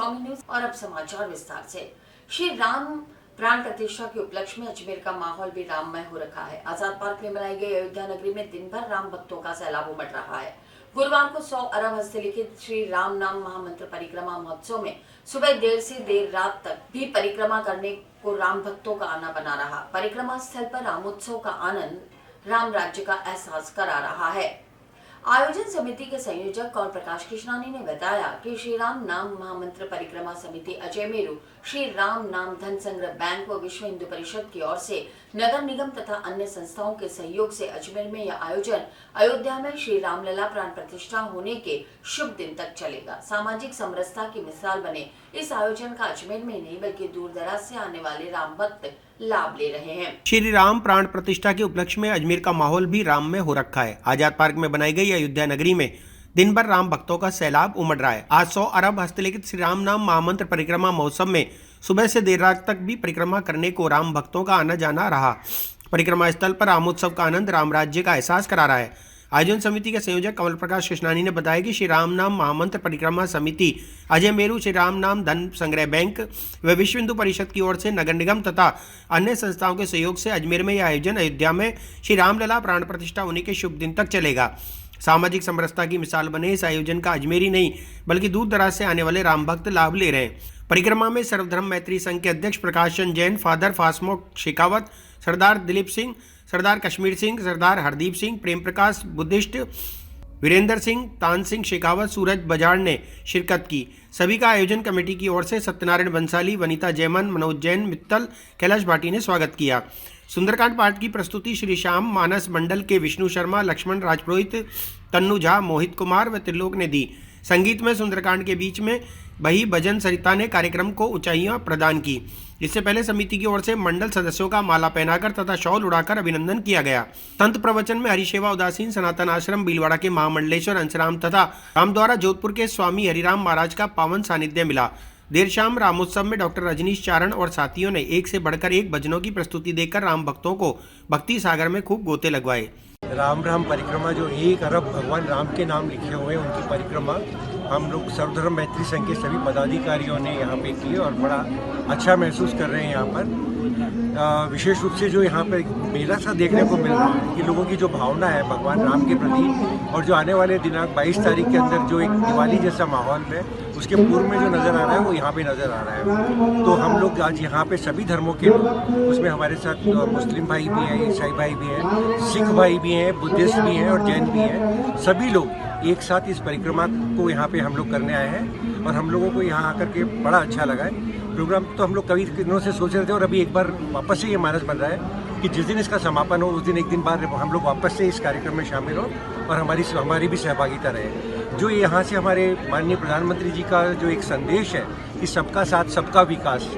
स्वामी news. और अब समाचार विस्तार से। श्री राम प्राण प्रतिष्ठा के उपलक्ष्य में अजमेर का माहौल भी राममय हो रखा है। आजाद पार्क में बनाई गई अयोध्या नगरी में दिन भर राम भक्तों का सैलाब उमड़ रहा है। गुरुवार को 100 अरब हस्तलिखित श्री राम नाम महामंत्र परिक्रमा महोत्सव में सुबह देर से देर रात तक भी परिक्रमा करने को राम भक्तों का आना बना रहा। परिक्रमा स्थल पर रामोत्सव का आनंद राम राज्य का एहसास करा रहा है। आयोजन समिति के संयोजक और प्रकाश कृष्णानी ने बताया कि श्री राम नाम महामंत्र परिक्रमा समिति अजमेरू, श्री राम नाम धन संग्रह बैंक व विश्व हिंदू परिषद की ओर से नगर निगम तथा अन्य संस्थाओं के सहयोग से अजमेर में यह आयोजन अयोध्या में श्री रामलला प्राण प्रतिष्ठा होने के शुभ दिन तक चलेगा। सामाजिक समरसता की मिसाल बने इस आयोजन का अजमेर में नहीं बल्कि दूर दराज से आने वाले राम भक्त लाभ ले रहे हैं। श्री राम प्राण प्रतिष्ठा के उपलक्ष्य में अजमेर का माहौल भी राम में हो रखा है। आजाद पार्क में बनाई गई अयोध्या नगरी में दिन भर राम भक्तों का सैलाब उमड़ रहा है। आज 100 अरब हस्तलिखित श्री राम नाम महामंत्र परिक्रमा महोत्सव में सुबह से देर रात तक भी परिक्रमा करने को राम भक्तों का आना जाना रहा। परिक्रमा स्थल पर रामोत्सव का आनंद राम राज्य का एहसास करा रहा है। आयोजन समिति के संयोजक कमल प्रकाश कृष्णानी ने बताया कि श्री राम नाम महामंत्र परिक्रमा समिति अजमेरू, श्री राम नाम धन संग्रह बैंक व विश्व हिंदू परिषद की ओर से नगर निगम तथा अन्य संस्थाओं के सहयोग से अजमेर में यह आयोजन अयोध्या में श्री रामलला प्राण प्रतिष्ठा होने के शुभ दिन तक चलेगा। सामाजिक समरसता की मिसाल बने इस आयोजन का अजमेरी नहीं बल्कि दूर दराज से आने वाले राम भक्त लाभ ले रहे हैं। परिक्रमा में सर्वधर्म मैत्री संघ के अध्यक्ष प्रकाश चंद जैन, फादर फास्मो शेखावत, सरदार दिलीप सिंह, सरदार कश्मीर सिंह, सरदार हरदीप सिंह, प्रेम प्रकाश बुद्धिस्ट, वीरेंद्र सिंह, तान सिंह शेखावत, सूरज बजाड़ ने शिरकत की। सभी का आयोजन कमेटी की ओर से सत्यनारायण बंसाली, वनीता जैमन, मनोज जैन, मित्तल, कैलाश भाटी ने स्वागत किया। सुंदरकांड पाठ की प्रस्तुति श्री श्याम मानस मंडल के विष्णु शर्मा, लक्ष्मण राजपुरोहित, तन्नु झा, मोहित कुमार व त्रिलोक ने दी। संगीत में सुंदरकांड के बीच में बही भजन सरिता ने कार्यक्रम को ऊंचाइयां प्रदान की। इससे पहले समिति की ओर से मंडल सदस्यों का माला पहनाकर तथा शॉल उड़ाकर अभिनंदन किया गया। संत प्रवचन में हरिसेवा उदासीन सनातन आश्रम भीलवाड़ा के महामंडलेश्वर अंशराम तथा रामद्वारा जोधपुर के स्वामी हरिराम महाराज का पावन सानिध्य मिला। देर शाम रामोत्सव में डॉक्टर रजनीश चारण और साथियों ने एक से बढ़कर एक भजनों की प्रस्तुति देकर राम भक्तों को भक्ति सागर में खूब गोते लगवाए। राम राम परिक्रमा जो 1 अरब भगवान राम के नाम लिखे हुए हैं उनकी परिक्रमा हम लोग सर्वधर्म मैत्री संघ के सभी पदाधिकारियों ने यहाँ पे की और बड़ा अच्छा महसूस कर रहे हैं। यहाँ पर विशेष रूप से जो यहाँ पर मेला सा देखने को मिल रहा है कि लोगों की जो भावना है भगवान राम के प्रति और जो आने वाले दिनांक 22 तारीख के अंदर जो एक दिवाली जैसा माहौल है उसके पूर्व में जो नज़र आ रहा है वो यहाँ पे नज़र आ रहा है। तो हम लोग आज यहाँ पे सभी धर्मों के लोग, उसमें हमारे साथ मुस्लिम भाई भी हैं, ईसाई भाई भी हैं, सिख भाई भी हैं, बुद्धिस्ट भी हैं और जैन भी हैं। सभी लोग एक साथ इस परिक्रमा को यहाँ पे हम लोग करने आए हैं और हम लोगों को यहाँ आकर के बड़ा अच्छा लगा है। प्रोग्राम तो हम लोग कभी दिनों से सोच रहे थे और अभी एक बार वापस से ये मानस बन रहा है कि जिस दिन इसका समापन हो उस दिन एक दिन बाद हम लोग वापस से इस कार्यक्रम में शामिल हो और हमारी भी सहभागिता रहे। जो यहाँ से हमारे माननीय प्रधानमंत्री जी का जो एक संदेश है कि सबका साथ सबका विकास,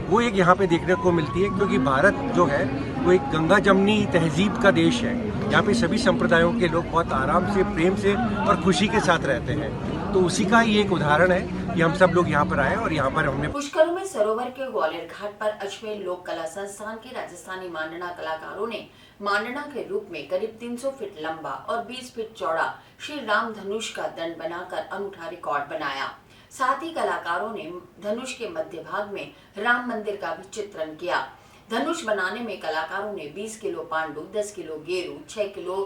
वो एक यहाँ पे देखने को मिलती है क्योंकि भारत जो है वो एक गंगा जमनी तहजीब का देश है। यहाँ पे सभी संप्रदायों के लोग बहुत आराम से, प्रेम से और खुशी के साथ रहते हैं। तो उसी का ही एक उदाहरण है कि हम सब लोग यहाँ पर आए और यहाँ पर हमने पुष्कर में सरोवर के ग्वालियर घाट पर अजमेर लोक कला संस्थान के राजस्थानी मांडना कलाकारों ने मांडना के रूप में करीब 300 फीट लंबा और 20 फीट चौड़ा श्री राम धनुष का दंड बनाकर अनूठा रिकॉर्ड बनाया। साथ ही कलाकारों ने धनुष के मध्य भाग में राम मंदिर का भी चित्रण किया। धनुष बनाने में कलाकारों ने 20 किलो पांडु, 10 किलो गेरू, 6 किलो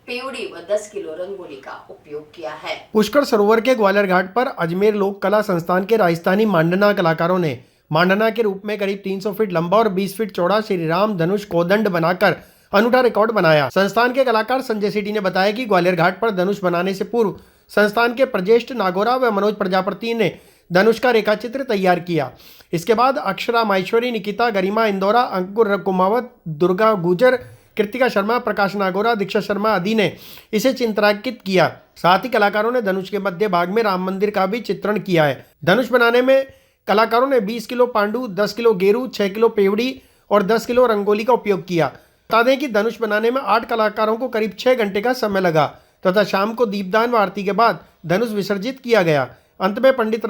पेवड़ी व 10 किलो रंगोली का उपयोग किया है। पुष्कर सरोवर के ग्वालियर घाट पर अजमेर लोक कला संस्थान के राजस्थानी मांडना कलाकारों ने मांडना के रूप में करीब 300 फीट लंबा और 20 फीट चौड़ा श्री राम धनुष कोदंड बनाकर अनूठा रिकॉर्ड बनाया। संस्थान के कलाकार संजय सेठी ने बताया कि ग्वालियर घाट पर धनुष बनाने से पूर्व संस्थान के प्रजेष्ठ नागोरा व मनोज प्रजापति ने धनुष का रेखाचित्र तैयार किया। इसके बाद अक्षरा माहेश्वरी, निकिता, गरिमा इंदौरा, अंकुर कुमावत, दुर्गा गुजर, कृतिका शर्मा, प्रकाश नागोरा, दीक्षा शर्मा आदि ने इसे चित्रांकित किया। साथ ही कलाकारों ने धनुष के मध्य भाग में राम मंदिर का भी चित्रण किया है। धनुष बनाने में कलाकारों ने 20 किलो पांडु, 10 किलो गेरू, 6 किलो पेवड़ी और 10 किलो रंगोली का उपयोग किया। बता दें कि धनुष बनाने में 8 कलाकारों को करीब 6 घंटे का समय लगा तथा शाम को दीपदान व आरती के बाद धनुष विसर्जित किया गया। अंत में पंडित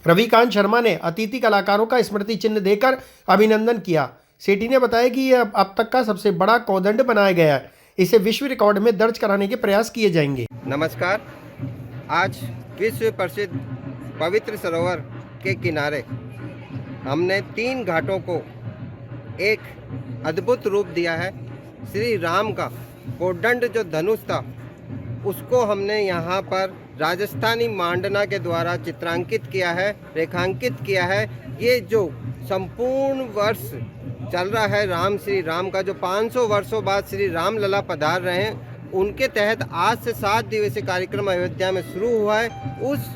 रविकांत शर्मा ने अतिथि कलाकारों का स्मृति चिन्ह देकर अभिनंदन किया। सेठी ने बताया कि यह अब तक का सबसे बड़ा कोदंड बनाया गया है। इसे विश्व रिकॉर्ड में दर्ज कराने के प्रयास किए जाएंगे। नमस्कार। आज विश्व प्रसिद्ध पवित्र सरोवर के किनारे हमने 3 घाटों को एक अद्भुत रूप दिया है। श्री राम का कोदंड जो धनुष था उसको हमने यहाँ पर राजस्थानी मांडना के द्वारा चित्रांकित किया है, रेखांकित किया है। ये जो संपूर्ण वर्ष चल रहा है राम श्री राम का, जो 500 वर्षों बाद श्री राम लला पधार रहे हैं, उनके तहत आज से 7 दिवसीय कार्यक्रम अयोध्या में शुरू हुआ है। उस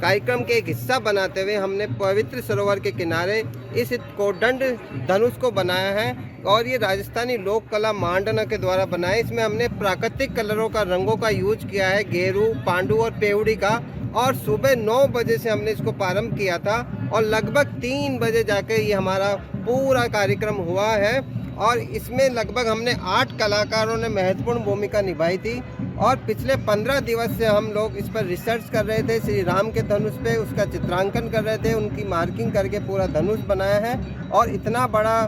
कार्यक्रम के एक हिस्सा बनाते हुए हमने पवित्र सरोवर के किनारे इस कोदंड धनुष को बनाया है और ये राजस्थानी लोक कला मांडना के द्वारा बनाया। इसमें हमने प्राकृतिक कलरों का, रंगों का यूज किया है, गेरू, पांडु और पेवड़ी का। और सुबह 9 बजे से हमने इसको प्रारंभ किया था और लगभग 3 बजे जाके ये हमारा पूरा कार्यक्रम हुआ है। और इसमें लगभग हमने 8 कलाकारों ने महत्वपूर्ण भूमिका निभाई थी और पिछले 15 दिवस से हम लोग इस पर रिसर्च कर रहे थे। श्री राम के धनुष पे उसका चित्रांकन कर रहे थे, उनकी मार्किंग करके पूरा धनुष बनाया है। और इतना बड़ा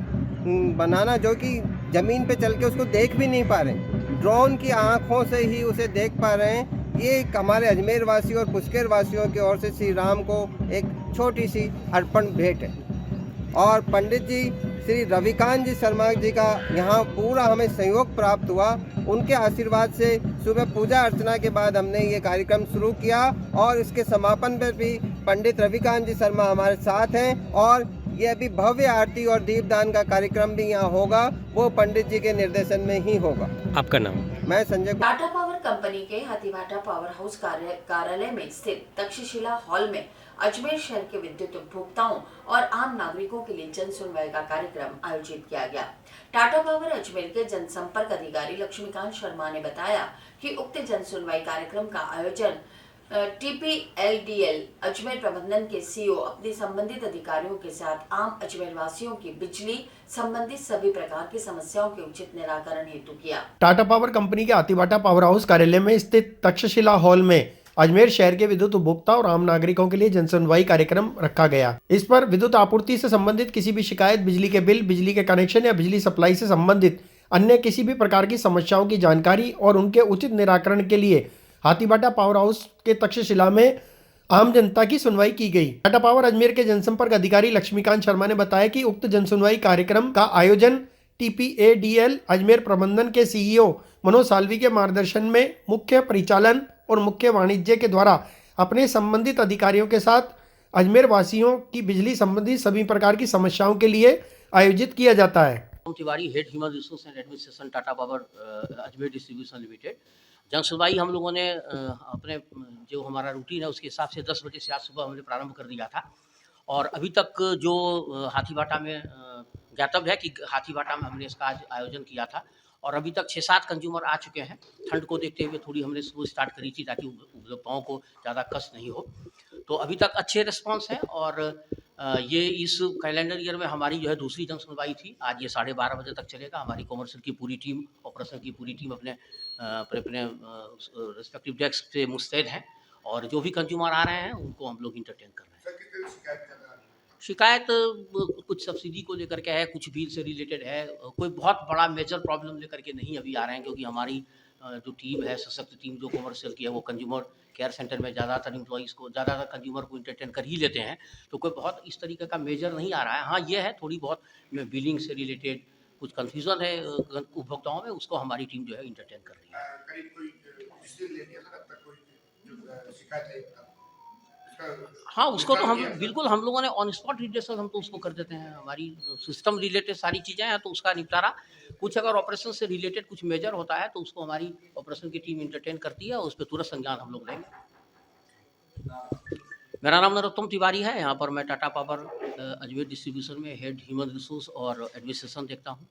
बनाना जो कि ज़मीन पे चल के उसको देख भी नहीं पा रहे, ड्रोन की आँखों से ही उसे देख पा रहे हैं। ये हमारे अजमेर वासियों और पुष्कर वासियों की ओर से श्री राम को एक छोटी सी अर्पण भेंट है। और पंडित जी श्री रविकांत जी शर्मा जी का यहाँ पूरा हमें सहयोग प्राप्त हुआ। उनके आशीर्वाद से सुबह पूजा अर्चना के बाद हमने ये कार्यक्रम शुरू किया और इसके समापन पर भी पंडित रविकांत जी शर्मा हमारे साथ हैं। और ये अभी भव्य आरती और दीपदान का कार्यक्रम भी यहाँ होगा, वो पंडित जी के निर्देशन में ही होगा। आपका नाम? मैं संजय। टाटा पावर कंपनी के हाथीभाटा पावर हाउस कार्यालय में स्थित तक्षशिला हॉल में अजमेर शहर के विद्युत उपभोक्ताओं और आम नागरिकों के लिए जन सुनवाई का कार्यक्रम आयोजित किया गया। टाटा पावर अजमेर के जनसंपर्क अधिकारी लक्ष्मीकांत शर्मा ने बताया कि उक्त जन सुनवाई कार्यक्रम का आयोजन TPLDL अजमेर प्रबंधन के CEO अपने संबंधित अधिकारियों के साथ आम अजमेर वासियों की बिजली संबंधित सभी प्रकार की समस्याओं के उचित निराकरण हेतु किया। टाटा पावर कंपनी के हाथीभाटा पावर हाउस कार्यालय में स्थित तक्षशिला हॉल में अजमेर शहर के विद्युत उपभोक्ता और आम नागरिकों के लिए जनसुनवाई कार्यक्रम रखा गया। इस पर विद्युत आपूर्ति से संबंधित किसी भी शिकायत, बिजली के बिल, बिजली के कनेक्शन या बिजली सप्लाई से संबंधित अन्य किसी भी प्रकार की समस्याओं की जानकारी और उनके उचित निराकरण के लिए हाथीभाटा पावर हाउस के तक्षशिला में आम जनता की सुनवाई की गई। टाटा पावर अजमेर के जनसंपर्क अधिकारी लक्ष्मीकांत शर्मा ने बताया कि उक्त जनसुनवाई कार्यक्रम का आयोजन TPADL अजमेर प्रबंधन के CEO मनोज साल्वी के मार्गदर्शन में मुख्य परिचालन और मुख्य वाणिज्य के द्वारा अपने संबंधित अधिकारियों के साथ अजमेर वासियों की बिजली संबंधी सभी प्रकार की समस्याओं के लिए आयोजित किया जाता है। Tiwari, head human resource and administration, Tata power Ajmer distribution limited. जनसुनवाई हम लोगों ने अपने जो हमारा रूटीन है उसके हिसाब से 10 बजे से आज सुबह हमने प्रारंभ कर दिया था। और अभी तक जो हाथीभाटा में ज्ञातव्य है कि हाथीभाटा में हमने इसका आज आयोजन किया था और अभी तक 6-7 कंज्यूमर आ चुके हैं। ठंड को देखते हुए थोड़ी हमने सुबह स्टार्ट करी थी ताकि उपभोक्ताओं को ज़्यादा कष्ट नहीं हो। तो अभी तक अच्छे रिस्पॉन्स हैं और ये इस कैलेंडर ईयर में हमारी जो है दूसरी जन सुनवाई थी। आज ये 12:30 बजे तक चलेगा। हमारी कॉमर्शियल की पूरी टीम, ऑपरेशन की पूरी टीम अपने रिस्पेक्टिव डेस्क पे मुस्तैद हैं और जो भी कंज्यूमर आ रहे हैं उनको हम लोग इंटरटेन कर रहे हैं। शिकायत कुछ सब्सिडी को लेकर के है, कुछ बिल से रिलेटेड है, कोई बहुत बड़ा मेजर प्रॉब्लम लेकर के नहीं अभी आ रहे हैं क्योंकि हमारी जो टीम है, सशक्त टीम जो कॉमर्शियल की है, वो कंज्यूमर केयर सेंटर में ज़्यादातर एम्प्लॉइज़ को, ज़्यादातर कंज्यूमर को इंटरटेन कर ही लेते हैं। तो कोई बहुत इस तरीके का मेजर नहीं आ रहा है। हाँ, ये है थोड़ी बहुत बिलिंग से रिलेटेड कुछ कन्फ्यूज़न है उपभोक्ताओं में, उसको हमारी टीम जो है इंटरटेन कर रही है। हाँ, उसको तो हम बिल्कुल हम लोगों ने ऑन स्पॉट रिलेशन हम तो उसको कर देते हैं। हमारी सिस्टम रिलेटेड सारी चीज़ें हैं तो उसका निपटारा, कुछ अगर ऑपरेशन से रिलेटेड कुछ मेजर होता है तो उसको हमारी ऑपरेशन की टीम इंटरटेन करती है और उस पर तुरंत संज्ञान हम लोग लेंगे। मेरा नाम नरोत्तम तिवारी है। यहाँ पर मैं टाटा पावर अजमेर डिस्ट्रीब्यूशन में हेड ह्यूमन रिसोर्स और एडमिनिस्ट्रेशन देखता हूँ।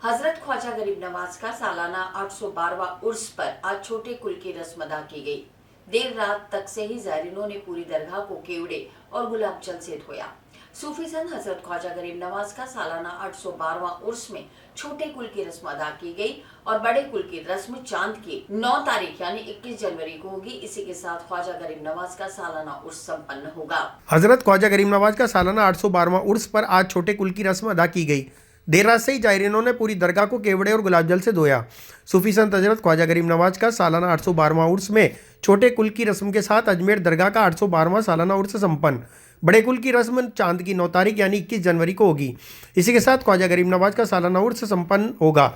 हजरत ख्वाजा गरीब नवाज का सालाना 812वां उर्स पर आज छोटे कुल की रस्म अदा की गई। देर रात तक से ही ज़ायरीनों ने पूरी दरगाह को केवड़े और गुलाब जल से धोया। सूफी संत हजरत ख्वाजा गरीब नवाज का सालाना 812वां उर्स में छोटे कुल की रस्म अदा की गई और बड़े कुल की रस्म चांद की 9 तारीख यानी 21 जनवरी को होगी। इसी के साथ ख्वाजा गरीब नवाज का सालाना उर्स संपन्न होगा। हजरत ख्वाजा गरीब नवाज का सालाना 812वां उर्स पर आज छोटे कुल की रस्म अदा की गई। देर रात से ही जायरीनों ने पूरी दरगाह को केवड़े और गुलाब जल से धोया। सूफी संत हजरत ख्वाजा गरीब नवाज का सालाना 812वां उर्स में छोटे कुल की रस्म के साथ अजमेर दरगाह का 812वां सालाना उर्स संपन्न। बड़े कुल की रस्म चांद की 9 तारीख यानी 21 जनवरी को होगी। इसी के साथ ख्वाजा गरीब नवाज का सालाना उर्स संपन्न होगा।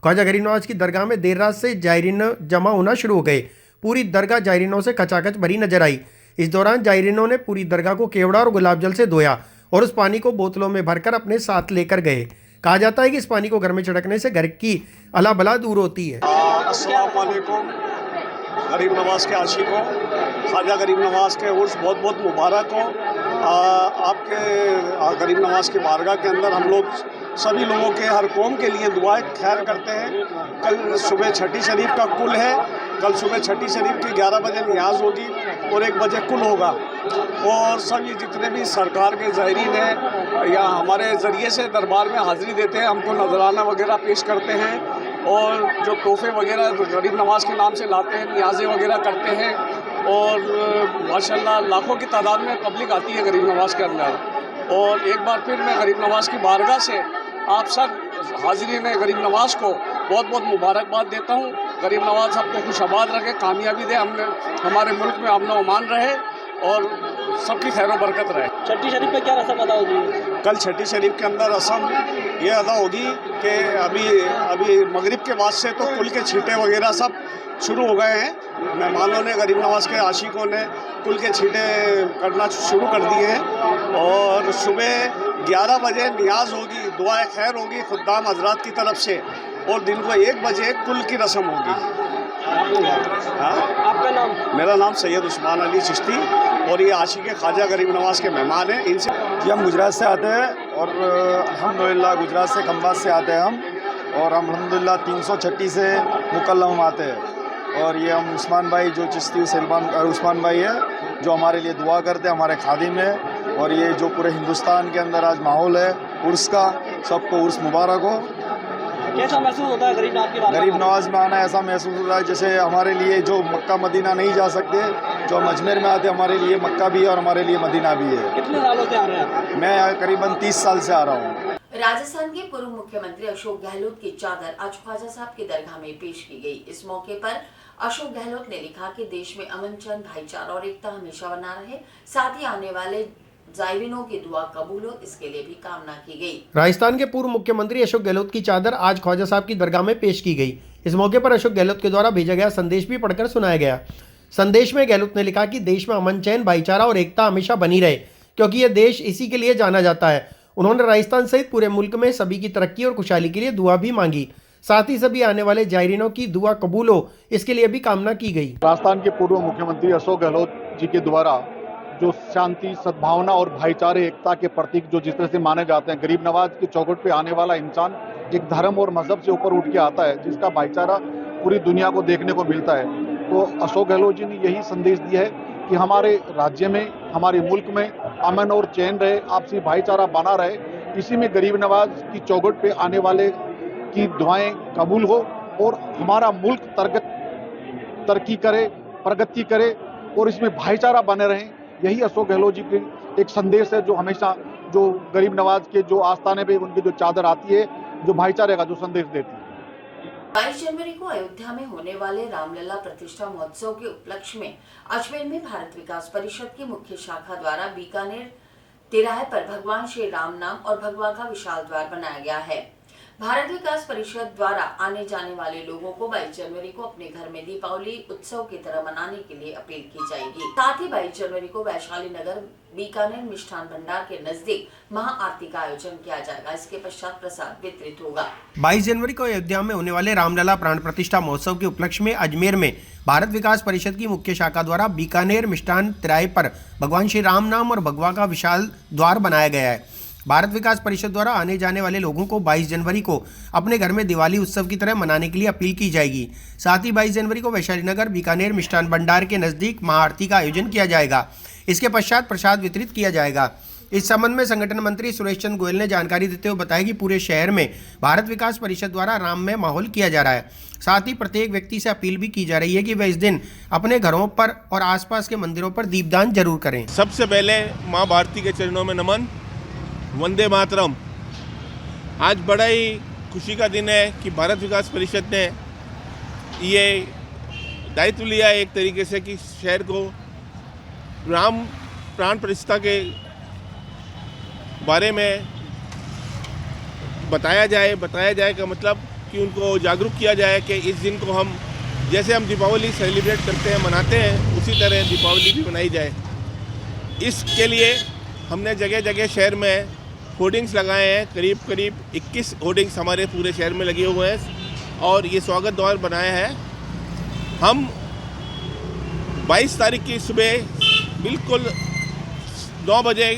ख्वाजा गरीब नवाज की दरगाह में देर रात से जायरीन जमा होना शुरू हो गए। पूरी दरगाह जायरीनों से खचाखच भरी नजर आई। इस दौरान जायरीनों ने पूरी दरगाह को केवड़ा और गुलाब जल से धोया और उस पानी को बोतलों में भरकर अपने साथ लेकर गए। कहा जाता है कि इस पानी को घर में छिड़कने से घर की अला बला दूर होती है। अस्सलाम वालेकुम। गरीब नवाज के आशिकों, ख्वाजा गरीब नवाज के उर्स बहुत बहुत मुबारक हो। आपके गरीब नवाज की बारगाह के अंदर हम लोग सभी लोगों के, हर कौम के लिए दुआएं खैर करते हैं। कल सुबह छठी शरीफ का कुल है। कल सुबह छठी शरीफ की 11 बजे नियाज होगी और 1 बजे कुल होगा। और सब ये जितने भी सरकार के ज़ायरीन हैं या हमारे ज़रिए से दरबार में हाज़िरी देते हैं, हमको नजराना वगैरह पेश करते हैं और जो तोहफे वगैरह गरीब नवाज के नाम से लाते हैं, नियाज़ें वगैरह करते हैं। और माशाल्लाह लाखों की तादाद में पब्लिक आती है गरीब नवाज के अंदर। और एक बार फिर मैं गरीब नवाज की बारगाह से आप सब हाज़िरीन गरीब नवाज को बहुत बहुत मुबारकबाद देता हूँ। गरीब नवाज सबको खुशआबाद रखे, कामयाबी दे, हमारे मुल्क में अमन व अमान रहे और सबकी खैर बरकत रहे। छठी शरीफ पे क्या रस्म अदा होगी? कल छठी शरीफ के अंदर रस्म ये अदा होगी कि अभी मगरिब के बाद से तो कुल के छींटे वगैरह सब शुरू हो गए हैं। मेहमानों ने, गरीब नवाज के आशिकों ने कुल के छींटे करना शुरू कर दिए हैं। और सुबह 11 बजे नियाज होगी, दुआए खैर होगी खुद्दाम हजरात की तरफ से और दिन को 1 बजे कुल की रस्म होगी। आपका नाम? मेरा नाम सैयद उस्मान अली चिश्ती और ये आशिक ख्वाजा गरीब नवाज के मेहमान हैं। इनसे जी हम गुजरात से आते हैं और अल्हम्दुलिल्लाह गुजरात से खंबात से आते हैं हम, और हम अल्हम्दुलिल्लाह 336 से मुकल्लम आते हैं। और ये हम उस्मान भाई जो चिश्ती उस्मान भाई है जो हमारे लिए दुआ करते हैं, हमारे खादिम है। और ये जो पूरे हिंदुस्तान के अंदर आज माहौल है उर्स का, सबको उर्स मुबारक हो। कैसा महसूस होता है गरीब नवाज में आना? ऐसा महसूस होता है जैसे हमारे लिए जो मक्का मदीना नहीं जा सकते, जो हम अजमेर में आते, हमारे लिए मक्का भी है और हमारे लिए मदीना भी है। कितने सालों से आ रहे हैं? मैं करीबन 30 साल से आ रहा हूँ। राजस्थान के पूर्व मुख्यमंत्री अशोक गहलोत की चादर आज ख्वाजा साहब की दरगाह में पेश की गई। इस मौके पर अशोक गहलोत ने लिखा कि देश में अमन चैन, भाईचारा और एकता हमेशा बना रहे, साथ ही आने वाले जायरीनों की दुआ कबूल हो, इसके लिए भी कामना की गई। राजस्थान के पूर्व मुख्यमंत्री अशोक गहलोत की चादर आज ख्वाजा साहब की दरगाह में पेश की गई। इस मौके पर अशोक गहलोत के द्वारा भेजा गया संदेश भी पढ़कर सुनाया गया। संदेश में गहलोत ने लिखा कि देश में अमन चैन, भाईचारा और एकता हमेशा बनी रहे, क्योंकि यह देश इसी के लिए जाना जाता है। उन्होंने राजस्थान सहित पूरे मुल्क में सभी की तरक्की और खुशहाली के लिए दुआ भी मांगी। साथ ही सभी आने वाले जायरीनों की दुआ कबूल हो, इसके लिए भी कामना की गई। राजस्थान के पूर्व मुख्यमंत्री अशोक गहलोत जी के द्वारा जो शांति, सद्भावना और भाईचारे, एकता के प्रतीक जो जिस तरह से माने जाते हैं, गरीब नवाज की चौखट पे आने वाला इंसान एक धर्म और मजहब से ऊपर उठ के आता है, जिसका भाईचारा पूरी दुनिया को देखने को मिलता है। तो अशोक गहलोत जी ने यही संदेश दिया है कि हमारे राज्य में, हमारे मुल्क में अमन और चैन रहे, आपसी भाईचारा बना रहे। इसी में गरीब नवाज की चौखट पे आने वाले की दुआएं कबूल हो और हमारा मुल्क तरक्की करे, प्रगति करे और इसमें भाईचारा बने रहे। यही अशोक गहलोत जी की एक संदेश है जो हमेशा जो गरीब नवाज के जो आस्थाने पे उनकी जो चादर आती है, जो भाईचारे का जो संदेश देती है। 22 जनवरी को अयोध्या में होने वाले रामलला प्रतिष्ठा महोत्सव के उपलक्ष्य में अजमेर में भारत विकास परिषद की मुख्य शाखा द्वारा बीकानेर तिराहे पर भगवान श्री राम नाम और भगवा का विशाल द्वार बनाया गया है। भारत विकास परिषद द्वारा आने जाने वाले लोगों को 22 जनवरी को अपने घर में दीपावली उत्सव की तरह मनाने के लिए अपील की जाएगी। साथ ही 22 जनवरी को वैशाली नगर बीकानेर मिष्ठान भंडार के नजदीक महाआरती का आयोजन किया जाएगा। इसके पश्चात प्रसाद वितरित होगा। 22 जनवरी को अयोध्या में होने वाले रामलला प्राण प्रतिष्ठा महोत्सव के उपलक्ष्य में अजमेर में भारत विकास परिषद की मुख्य शाखा द्वारा बीकानेर मिष्ठान तिराहे पर भगवान श्री राम नाम और भगवा का विशाल द्वार बनाया गया है। भारत विकास परिषद द्वारा आने जाने वाले लोगों को 22 जनवरी को अपने घर में दिवाली उत्सव की तरह मनाने के लिए अपील की जाएगी। साथ ही 22 जनवरी को वैशाली नगर बीकानेर मिष्ठान भंडार के नजदीक महाआरती का आयोजन किया जाएगा। इसके पश्चात प्रसाद वितरित किया जाएगा। इस संबंध में संगठन मंत्री सुरेश चंद्र गोयल ने जानकारी देते हुए बताया कि पूरे शहर में भारत विकास परिषद द्वारा राममय माहौल किया जा रहा है। साथ ही प्रत्येक व्यक्ति से अपील भी की जा रही है कि वह इस दिन अपने घरों पर और आसपास के मंदिरों पर दीपदान जरूर करें। सबसे पहले माँ भारती के चरणों में नमन, वंदे मातरम। आज बड़ा ही खुशी का दिन है कि भारत विकास परिषद ने ये दायित्व लिया एक तरीके से कि शहर को राम प्राण प्रतिष्ठा के बारे में बताया जाए का मतलब कि उनको जागरूक किया जाए कि इस दिन को हम जैसे हम दीपावली सेलिब्रेट करते हैं, मनाते हैं, उसी तरह दीपावली भी मनाई जाए। इसके लिए हमने जगह जगह शहर में होर्डिंग्स लगाए हैं। करीब 21 होर्डिंग्स हमारे पूरे शहर में लगे हुए हैं और ये स्वागत द्वार बनाया है। हम 22 तारीख की सुबह बिल्कुल 9 बजे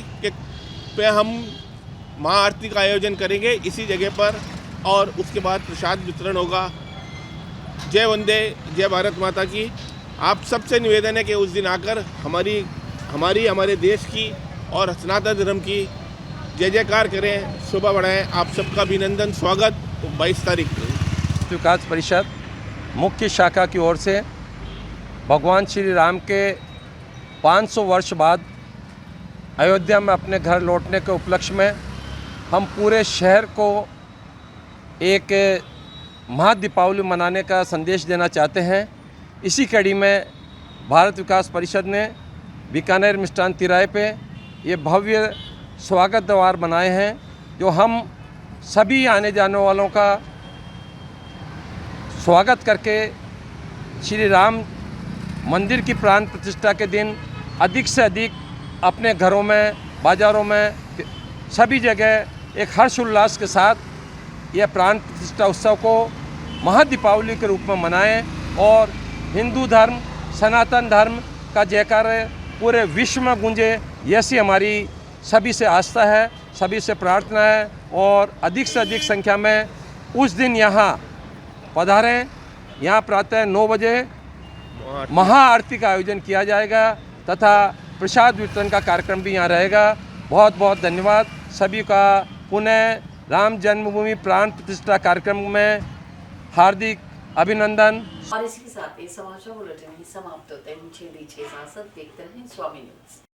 पे हम महाआरती का आयोजन करेंगे इसी जगह पर और उसके बाद प्रसाद वितरण होगा। जय वंदे, जय भारत माता की। आप सबसे निवेदन है कि उस दिन आकर हमारे देश की और सनातन धर्म की जय जयकार करें, शोभा बढ़ाएं। आप सबका अभिनंदन, स्वागत 22 तारीख को। विकास परिषद मुख्य शाखा की ओर से भगवान श्री राम के 500 वर्ष बाद अयोध्या में अपने घर लौटने के उपलक्ष्य में हम पूरे शहर को एक महादीपावली मनाने का संदेश देना चाहते हैं। इसी कड़ी में भारत विकास परिषद ने बीकानेर मिष्ठान तिराहे पे ये भव्य स्वागत द्वार बनाए हैं, जो हम सभी आने जाने वालों का स्वागत करके श्री राम मंदिर की प्राण प्रतिष्ठा के दिन अधिक से अधिक अपने घरों में, बाज़ारों में, सभी जगह एक हर्ष उल्लास के साथ यह प्राण प्रतिष्ठा उत्सव को महादीपावली के रूप में मनाएं और हिंदू धर्म, सनातन धर्म का जयकार पूरे विश्व में गूंजे, ऐसी हमारी सभी से आस्था है, सभी से प्रार्थना है। और अधिक से अधिक संख्या में उस दिन यहाँ पधारें। यहाँ प्रातः 9 बजे महाआरती का आयोजन किया जाएगा तथा प्रसाद वितरण का कार्यक्रम भी यहाँ रहेगा। बहुत बहुत धन्यवाद सभी का। पुनः राम जन्मभूमि प्राण प्रतिष्ठा कार्यक्रम में हार्दिक अभिनंदन। और इसी के साथ ये समाचार बुलेटिन ही समाप्त होते हैं। मुझे दीजिए इजाजत। देखते रहें स्वामी न्यूज़।